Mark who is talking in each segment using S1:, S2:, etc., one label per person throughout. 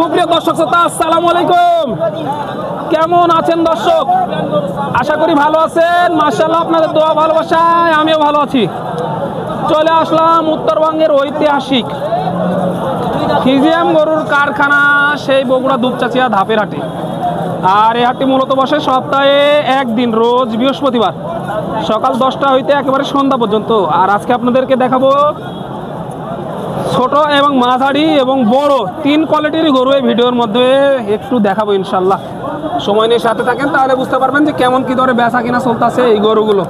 S1: সুপ্রিয় দর্শক শ্রোতা, আসসালামু আলাইকুম। কেমন আছেন দর্শক? আশা করি ভালো আছেন। মাশাআল্লাহ, আপনাদের দোয়া ভালোবাসায় আমিও ভালো আছি। চলে আসলাম উত্তরবঙ্গের ঐতিহাসিক ফিজিয়াম গরুর কারখানা, সেই বগুড়া দুপচাচিয়া ধাপের হাটে। আর এই হাটটি মূলত বসে সপ্তাহে একদিন, রোজ বৃহস্পতিবার সকাল 10টা হইতে একেবারে সন্ধ্যা পর্যন্ত। আর আজকে আপনাদেরকে দেখাবো ছোট এবং মাঝারি এবং বড় তিন কোয়ালিটির গরু এই ভিডিওর মধ্যে একটু দেখাবো ইনশাল্লাহ। সময় নিয়ে সাথে থাকেন, তাহলে বুঝতে পারবেন যে কেমন কি দরে বেচা কিনা চলতেছে এই গরুগুলো।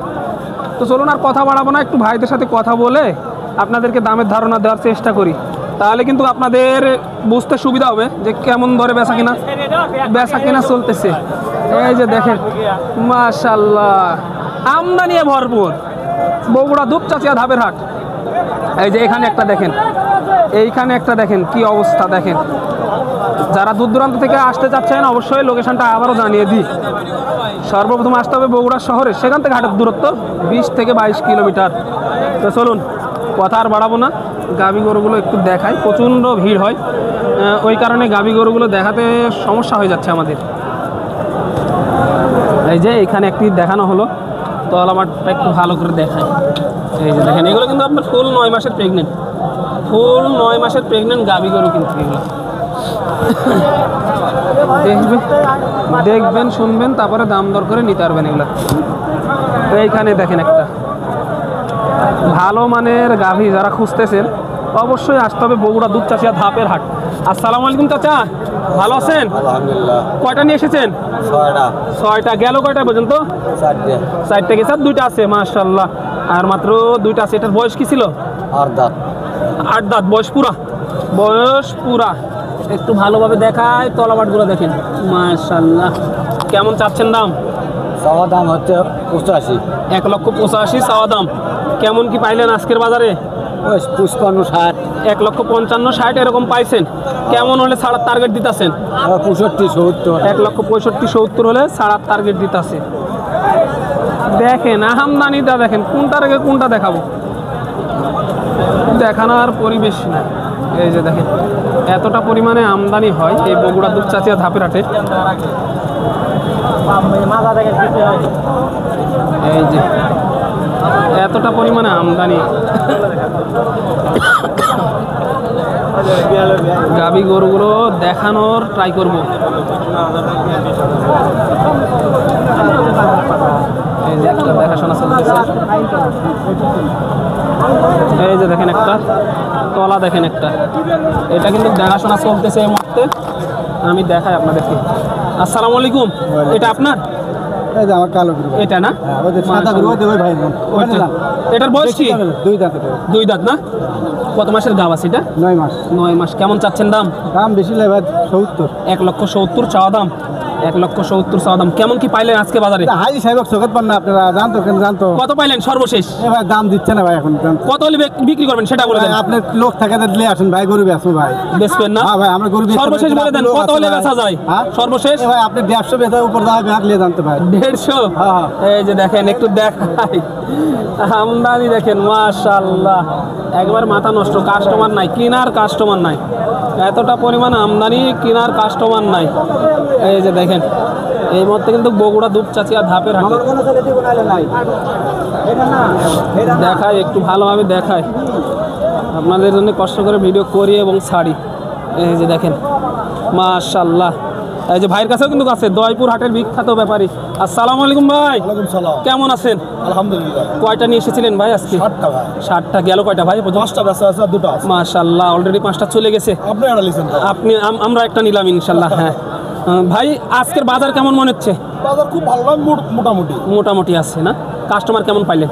S1: তো চলুন আর কথা বাড়াবো না, একটু ভাইদের সাথে কথা বলে আপনাদেরকে দামের ধারণা দেওয়ার চেষ্টা করি। তাহলে কিন্তু আপনাদের বুঝতে সুবিধা হবে যে কেমন দরে বেচা কিনা চলতেছে। এই যে দেখেন, মাশাআল্লাহ, আমদানি ভরপুর বগুড়া দুপচাচিয়া ধাপের হাট। এই যে এখানে একটা দেখেন, এইখানে একটা দেখেন, কি অবস্থা দেখেন। যারা দূর দূরান্ত থেকে আসতে চাচ্ছেন অবশ্যই লোকেশনটা আবারও জানিয়ে দিই। সর্বপ্রথম আসতে হবে বগুড়া শহরে, সেখান থেকে হাটের দূরত্ব 20 থেকে 22 কিলোমিটার। তো চলুন কথা আর বাড়াবো না, গাভী গরুগুলো একটু দেখাই। প্রচণ্ড ভিড় হয়, ওই কারণে গাভী গরুগুলো দেখাতে সমস্যা হয়ে যাচ্ছে আমাদের। এই যে এখানে একটি দেখানো হলো, তো আলামারটা একটু ভালো করে দেখায়। এই যে দেখেন, এগুলো কিন্তু আপনার ফুল 9 মাসের প্রেগনেন্ট, ফুল 9 মাসের প্রেগনেন্ট গাভী গরু কিন্তু এগুলো। দেখবেন, শুনবেন, তারপরে দাম দর করে নিতে পারবেন এগুলো। এইখানে দেখেন একটা ভালো মানের গাভী যারা খুঁজতেছেন অবশ্যই আসতে হবে বগুড়া দুপচাচিয়া ধাপের হাট। আসসালামু আলাইকুম চাচা, ভালো আছেন?
S2: আলহামদুলিল্লাহ।
S1: কয়টা নিয়ে এসেছেন? 6টা। গেল কয়টা পর্যন্ত? 4টে গেছে, আর 2টা আছে। মাশাআল্লাহ, আর মাত্র 2টা আছে। এটার বয়স কি ছিল?
S2: 8 দাঁত।
S1: 8 দাঁত, বয়স পুরা। একটু ভালোভাবে দেখায়, তলাবাটগুলো দেখেন। মাশাআল্লাহ, কেমন চাচ্ছেন দাম?
S2: চাওয়া দাম হচ্ছে 85।
S1: 1,85,000 চাওয়া দাম। কেমন কি পাইলেন আজকের বাজারে?
S2: 55, 60।
S1: 1,55,000, 60 এরকম পাইছেন। কেমন হলে ছাড়ার টার্গেট দিতেছেন?
S2: 65, 70।
S1: 1,65,000 হলে ছাড়ার টার্গেট দিতেছে। দেখেন আমদানিটা দেখেন, কোনটা রেখে কোনটা দেখাবো, দেখানোর পরিবেশ না। এই যে দেখেন, এতটা পরিমাণে আমদানি হয় এই বগুড়া দুপচাচিয়া ধাপের হাটে। এই যে এতটা পরিমাণে আমদানি, গাভী গরুগুলো দেখানোর ট্রাই করব। এই যে একটা দেখাশোনা চলতেছে। এই যে দেখেন একটা তলা, দেখেন একটা, এটা কিন্তু দেখাশোনা চলতেছে এই মুহূর্তে। আমি দেখাই আপনাদেরকে। আসসালামু আলাইকুম, এটা আপনার?
S2: আমার কালো গরু
S1: এটা না?
S2: ভাই,
S1: এটার বয়স কি?
S2: 2 দাঁত।
S1: 2 দাঁত না? কত মাসের গাভ আছে এটা?
S2: 9 মাস।
S1: 9 মাস। কেমন চাচ্ছেন দাম?
S2: দাম বেশি লাগে ভাই, 70।
S1: 1,70,000 চাওয়া দাম। 1,70,000 চাওয়া দাম। কেমন কি পাইলেন আজকে বাজারে?
S2: হাই সাহেব চোখত পান না, আপনারা জানতো কেন? জানতো
S1: কত পাইলেন সর্বশেষ?
S2: ভাই দাম দিচ্ছে না ভাই এখন।
S1: কত হলে বিক্রি করবেন সেটা বলে দেন।
S2: আপনার লোক থাকে দিলে আসেন ভাই, গরু বেচবো ভাই।
S1: বেচবেন না?
S2: হ্যাঁ ভাই, আমরা গরু
S1: সর্বশেষ বলে দেন, কত হলে বেচা যায় সর্বশেষ?
S2: ভাই আপনি 150 বেচার উপর দাম নিয়ে জানতে ভাই।
S1: 150?
S2: হ্যাঁ।
S1: এই যে দেখেন, একটু দেখাই আমদানি দেখেন, মাশাআল্লাহ, একবার মাথা নষ্ট। কাস্টমার নাই, কেনার কাস্টমার নাই। এতটা পরিমাণ আমদানি, কেনার কাস্টমার নাই। এই যে দেখেন, এই মুহূর্তে কিন্তু বগুড়া দুপচাচিয়া ধাপের হাটে দেখায়, একটু ভালোভাবে দেখায় আপনাদের জন্য, কষ্ট করে ভিডিও করি এবং ছাড়ি। এই যে দেখেন, মাশাআল্লাহ। এই যে ভাইয়ের কাছেও কিন্তু আছে, দয়পুর হাটের বিখ্যাত ব্যাপারী। আসসালামু আলাইকুম ভাই, কেমন আছেন?
S2: আলহামদুলিল্লাহ।
S1: কয়টা নিয়ে এসেছিলেন ভাই আজকে?
S2: 60টা ভাই।
S1: 60টা। গেল কয়টা ভাই?
S2: 5টা বেচা আছে, 2টা আছে।
S1: মাশাআল্লাহ, অলরেডি 5টা চলে গেছে।
S2: আপনি একটা লিখেন
S1: আপনি আমরা একটা নিলাম ইনশাল্লাহ। হ্যাঁ ভাই, আজকের বাজার কেমন মনে হচ্ছে?
S2: বাজার খুব ভালো নয়,
S1: মোটামুটি আছে না? কাস্টমার কেমন পাইলেন?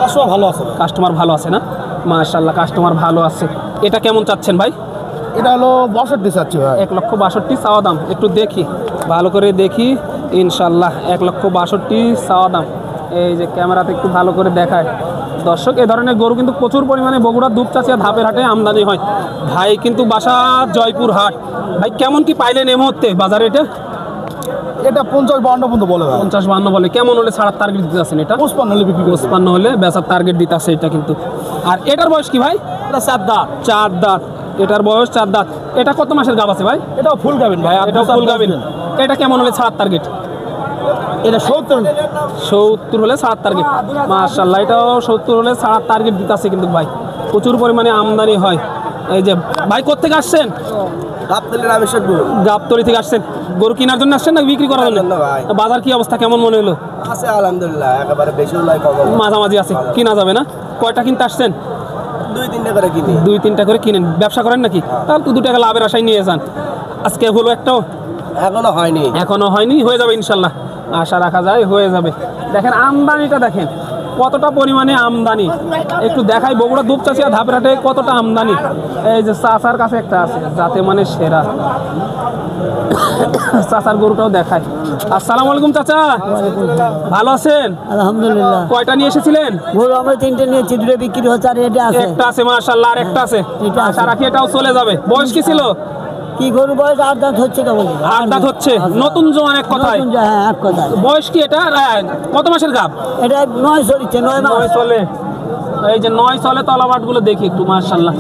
S2: কাস্টমার ভালো আছে।
S1: কাস্টমার ভালো আছে না? মাশাআল্লাহ, কাস্টমার ভালো আছে। এটা কেমন চাচ্ছেন ভাই?
S2: এটা হলো 62 চাচ্ছি ভাই।
S1: 1,62,000 চাওয়া দাম। একটু দেখি, ভালো করে দেখি ইনশাল্লাহ। 1,62,000 চাওয়া দাম। এই যে ক্যামেরাতে একটু ভালো করে দেখায় দর্শক। এই ধরনের গরু কিন্তু প্রচুর পরিমাণে বগুড়া দুপচাচিয়া ধাপের হাটে আমদানি হয়। ভাই কিন্তু বাসা জয়পুর হাট। ভাই কেমন কি পাইলেন এই মুহূর্তে বাজারে?
S2: এটা 50-52 পর্যন্ত বলে ভাই।
S1: 50-52 বলে। কেমন হলে ছাড়ার টার্গেট দিতে আছেন? এটা
S2: 55 হলে বিক্রি।
S1: 55 হলে বেচার টার্গেট দিতে আছে এটা কিন্তু। আর এটার বয়স কি ভাই?
S2: এটা 4 দাঁত।
S1: 4 দাঁত। এটার বয়স 4 দাঁত। এটা কত মাসের গাব আছে ভাই?
S2: এটাও ফুল গাবেন ভাই,
S1: এটাও ফুল গাবিন। এটা কেমন হলে ছাড়ার টার্গেট?
S2: এটা 70।
S1: 70 হলে ছাড়ার টার্গেট। মাশাআল্লাহ, এটাও 70 হলে ছাড়ার টার্গেট দিতেছে কিন্তু ভাই, প্রচুর পরিমাণে আমদানি হয়। এই যে ভাই কোত্থেকে আসছেন?
S2: গাবতলির আবেশক গরু
S1: গাবতলী থেকে আসছেন। গরু কেনার জন্য আসছেন না বিক্রি করার জন্য?
S2: ভাই
S1: বাজার কি অবস্থা কেমন মনে হলো?
S2: আছে আলহামদুলিল্লাহ, একেবারে বেশি লাই কম
S1: মাঝামাঝি আছে, কিনা যাবে না? কয়টা কিনতে আসছেন?
S2: 2-3টা করে কিনি।
S1: 2-3টা করে কিনেন, ব্যবসা করেন নাকি? তাহলে তো 2 টাকা লাভের আশায় নিয়ে যান। আজকে হলো একটাও?
S2: এখনো হয়নি।
S1: এখনো হয়নি, হয়ে যাবে ইনশাল্লাহ, আশা রাখা যায় হয়ে যাবে। দেখেন আমদানিটা দেখেন কতটা পরিমাণে আমদানি। একটু দেখাই বগুড়া দুপচাচিয়া ধাপরাটে কতটা আমদানি। এই যে চাচার কাছে একটা আছে যাতে মানে সেরা, চাচার গরুটাও দেখায়। আসসালামু আলাইকুম চাচা, ভালো আছেন?
S3: আলহামদুলিল্লাহ।
S1: কয়টা নিয়ে এসেছিলেন?
S3: গরু আমরা 3টে নিয়েছি, 2টো বিক্রি হচ্ছে আর এটা আছে।
S1: একটা আছে মাশাআল্লাহ, আর একটা আছে।
S3: এটা আছে।
S1: আশা রাখি এটাও চলে যাবে। বয়স কি ছিল?
S3: কি গরু বয়স 8 দাঁত হচ্ছে কেবল।
S1: 8 দাঁত হচ্ছে, নতুন জোয়ান এক কথায়।
S3: নতুন হ্যাঁ, এক কথায়।
S1: বয়স কি এটা? কত মাসের গাব?
S3: এটা 9 চলছে, 9 মাস।
S1: 9 চলে। এই যে 9 চলে তলাবাটগুলো দেখি একটু মাশাআল্লাহ।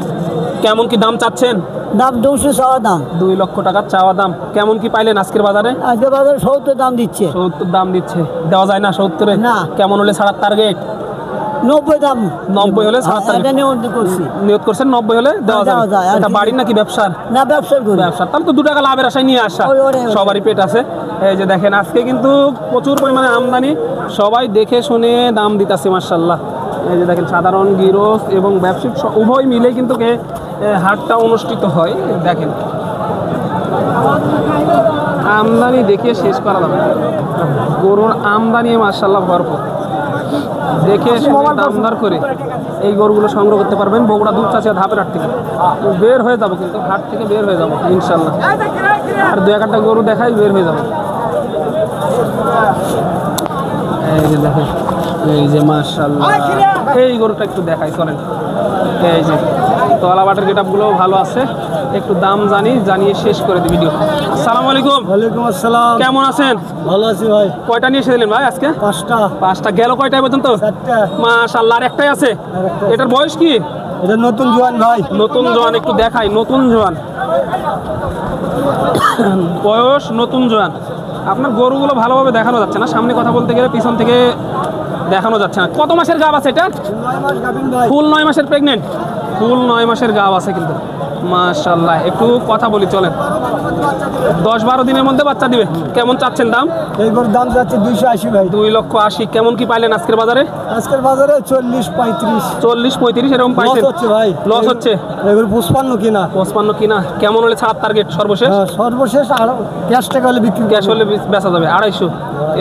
S1: কেমন কি দাম চাচ্ছেন?
S3: দাম 200 চাওয়া দাম।
S1: 2 লক্ষ টাকা চাওয়া দাম। কেমন কি পাইলেন আজকের বাজারে?
S3: আজকে বাজারে 70 দাম দিচ্ছে।
S1: 70 দাম দিচ্ছে, দেওয়া যায় না 70-এ?
S3: না।
S1: কেমন হলে ছাড়ার টার্গেট?
S3: 90 দাম।
S1: 90 হলে ছাড়ার
S3: এটা
S1: টার্গেট
S3: নিয়ন্ত্রণ করছি।
S1: নিয়ত করছেন 90 হলে দেওয়া
S3: দেওয়া যায়।
S1: যাবে।
S3: আর
S1: এটা
S3: কি-
S1: বাড়ির নাকি ব্যবসার?
S3: না, ব্যবসার গরু।
S1: ব্যবসা, তাহলে তো 2 টাকা লাভের আশায় নিয়ে আসা।
S3: ওরে।
S1: সবারই পেট আছে। এই যে দেখেন আজকে কিন্তু প্রচুর পরিমাণে আমদানি, সবাই দেখে শুনে দাম দিতেছে মাশাআল্লাহ। এই যে দেখেন সাধারণ গৃহস্থ এবং ব্যবসায়িক উভয় মিলে কিন্তু হাটটা অনুষ্ঠিত হয়। দেখেন আমদানি দেখে শেষ করা যাবে না। গরুর আমদানি মাশাআল্লাহ ভরপুর, দেখে শুনে দামদার করে এই গরুগুলো সংগ্রহ করতে পারবেন বগুড়া দুপচাচিয়া ধাপের হাট থেকে। বের হয়ে যাব কিন্তু, হাট থেকে বের হয়ে যাব ইনশাল্লাহ। আর 2-1টা গরু দেখাই বের হয়ে যাব। এই যে দেখেন, এই যে মাশাআল্লাহ, এই গরুটা একটু দেখাই চলেন। এই যে তলাবাটের গেটআপগুলো ভালো আছে, একটু দাম জানিয়ে শেষ করে দিই ভিডিও। আসসালামু আলাইকুম।
S2: ওয়ালাইকুম আসসালাম।
S1: কেমন আছেন?
S2: ভালো আছি ভাই।
S1: কয়টা নিয়ে এসেছিলেন ভাই আজকে?
S2: 5টা।
S1: গেল কয়টায় পর্যন্ত?
S2: 4টা।
S1: মাশাআল্লাহ, আর একটাই আছে। এটার বয়স কি?
S2: এটা নতুন জোয়ান ভাই।
S1: নতুন জোয়ান, একটু দেখাই নতুন জোয়ান বয়স, নতুন জোয়ান। আপনার গরুগুলো ভালোভাবে দেখানো যাচ্ছে না, সামনে কথা বলতে গেলে পিছন থেকে দেখানো যাচ্ছে না। কত মাসের গাব আছে এটা?
S2: 9 মাস গাবিন ভাই।
S1: ফুল 9 মাসের প্রেগনেন্ট, ফুল 9 মাসের গাব আছে কিন্তু মাশাআল্লাহ। একটু কথা বলি চলেন। 10-12 দিনের মধ্যে বাচ্চা দিবে। কেমন চাচ্ছেন দাম?
S2: এই গরুর দাম যাচ্ছে 280 ভাই।
S1: 2,80,000। কেমন কি পাইলেন আজকের বাজারে?
S2: আজকের বাজারে 40-35।
S1: 40-35 এরকম
S2: লস
S1: পাইছেন?
S2: হচ্ছে ভাই।
S1: লস হচ্ছে।
S2: এগুলো 55 কিনা।
S1: 55 কিনা। কেমন হলে ছাড়ার টার্গেট সর্বশেষ?
S2: হ্যাঁ, সর্বশেষ আর 5 টাকা হলে বিক্রি
S1: ক্যাশ হলে বেচা যাবে 250,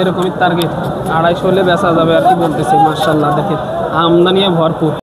S1: এরকমই টার্গেট। 250 হলে বেচা যাবে আর কি বলতেছি। মাশাআল্লাহ দেখেন আমদানি ভরপুর।